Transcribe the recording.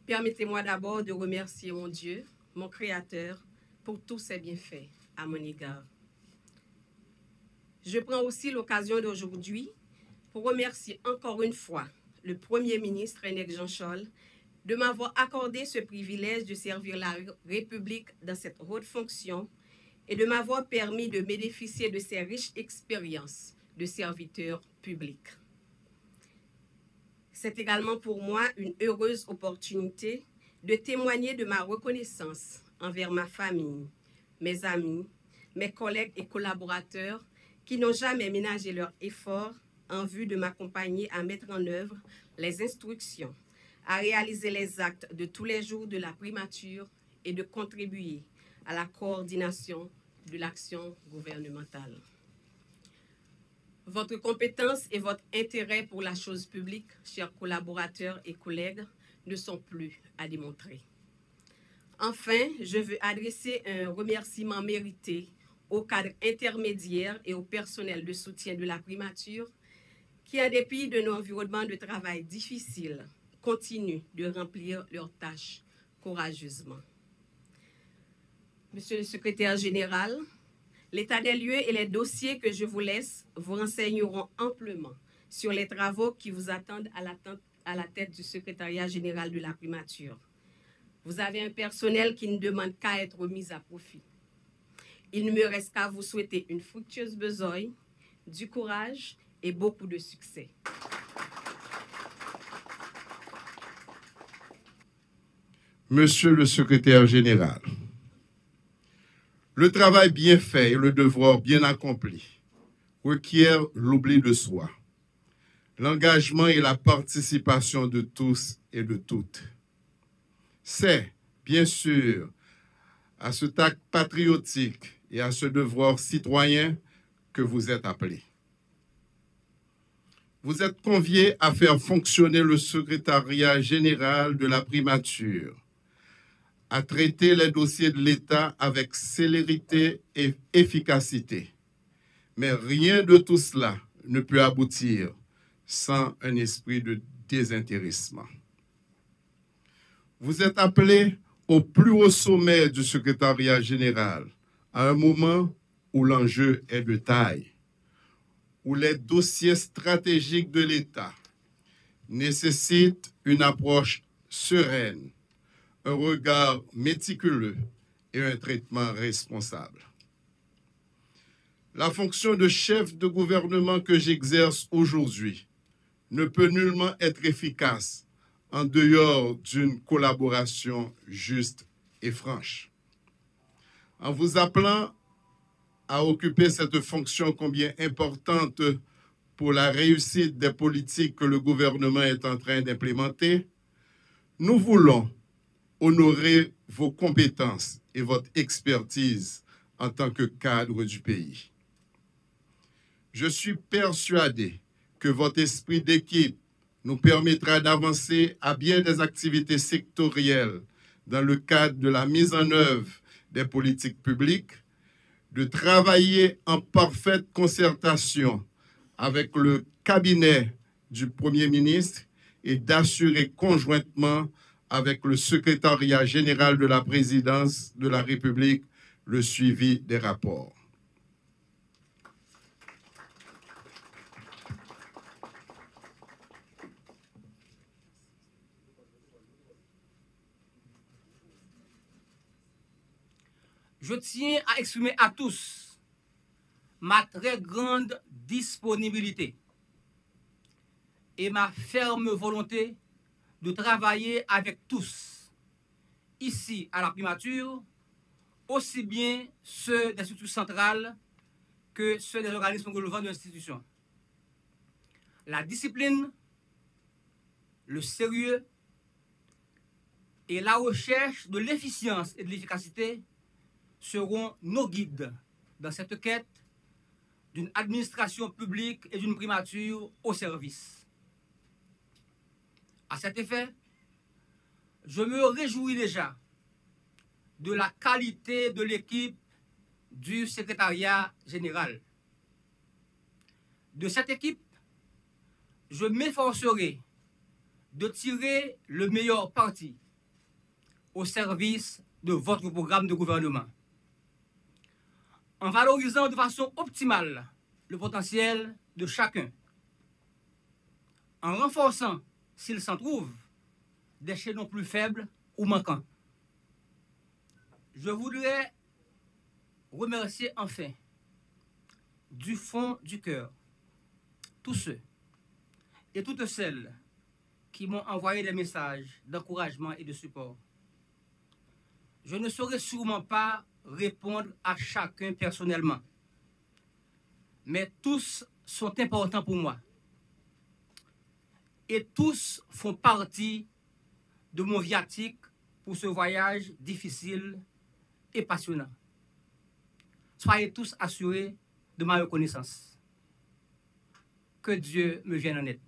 Permettez-moi d'abord de remercier mon Dieu, mon Créateur, pour tous ses bienfaits à mon égard. Je prends aussi l'occasion d'aujourd'hui pour remercier encore une fois le Premier ministre René Jean Charles de m'avoir accordé ce privilège de servir la République dans cette haute fonction et de m'avoir permis de bénéficier de ses riches expériences de serviteur public. C'est également pour moi une heureuse opportunité de témoigner de ma reconnaissance envers ma famille, mes amis, mes collègues et collaborateurs qui n'ont jamais ménagé leurs efforts en vue de m'accompagner à mettre en œuvre les instructions, à réaliser les actes de tous les jours de la primature et de contribuer à la coordination de l'action gouvernementale. Votre compétence et votre intérêt pour la chose publique, chers collaborateurs et collègues, ne sont plus à démontrer. Enfin, je veux adresser un remerciement mérité au cadre intermédiaire et au personnel de soutien de la primature qui, en dépit de nos environnements de travail difficiles, continuent de remplir leurs tâches courageusement. Monsieur le secrétaire général, l'état des lieux et les dossiers que je vous laisse vous renseigneront amplement sur les travaux qui vous attendent à la tête du secrétariat général de la primature. Vous avez un personnel qui ne demande qu'à être mis à profit. Il ne me reste qu'à vous souhaiter une fructueuse besogne, du courage et beaucoup de succès. Monsieur le secrétaire général, le travail bien fait et le devoir bien accompli requièrent l'oubli de soi, l'engagement et la participation de tous et de toutes. C'est, bien sûr, à cet acte patriotique et à ce devoir citoyen que vous êtes appelés. Vous êtes conviés à faire fonctionner le secrétariat général de la primature, à traiter les dossiers de l'État avec célérité et efficacité. Mais rien de tout cela ne peut aboutir sans un esprit de désintéressement. Vous êtes appelés au plus haut sommet du secrétariat général, à un moment où l'enjeu est de taille, où les dossiers stratégiques de l'État nécessitent une approche sereine, un regard méticuleux et un traitement responsable. La fonction de chef de gouvernement que j'exerce aujourd'hui ne peut nullement être efficace en dehors d'une collaboration juste et franche. En vous appelant à occuper cette fonction combien importante pour la réussite des politiques que le gouvernement est en train d'implémenter, nous voulons honorer vos compétences et votre expertise en tant que cadre du pays. Je suis persuadé que votre esprit d'équipe nous permettra d'avancer à bien des activités sectorielles dans le cadre de la mise en œuvre des politiques publiques, de travailler en parfaite concertation avec le cabinet du Premier ministre et d'assurer conjointement avec le secrétariat général de la présidence de la République le suivi des rapports. Je tiens à exprimer à tous ma très grande disponibilité et ma ferme volonté de travailler avec tous, ici à la primature, aussi bien ceux des structures centrales que ceux des organismes relevant de l'institution. La discipline, le sérieux et la recherche de l'efficience et de l'efficacité seront nos guides dans cette quête d'une administration publique et d'une primature au service. À cet effet, je me réjouis déjà de la qualité de l'équipe du secrétariat général. De cette équipe, je m'efforcerai de tirer le meilleur parti au service de votre programme de gouvernement. En valorisant de façon optimale le potentiel de chacun, en renforçant, s'il s'en trouve, des chaînons plus faibles ou manquants. Je voudrais remercier enfin, du fond du cœur, tous ceux et toutes celles qui m'ont envoyé des messages d'encouragement et de support. Je ne saurais sûrement pas répondre à chacun personnellement, mais tous sont importants pour moi. Et tous font partie de mon viatique pour ce voyage difficile et passionnant. Soyez tous assurés de ma reconnaissance. Que Dieu me vienne en aide.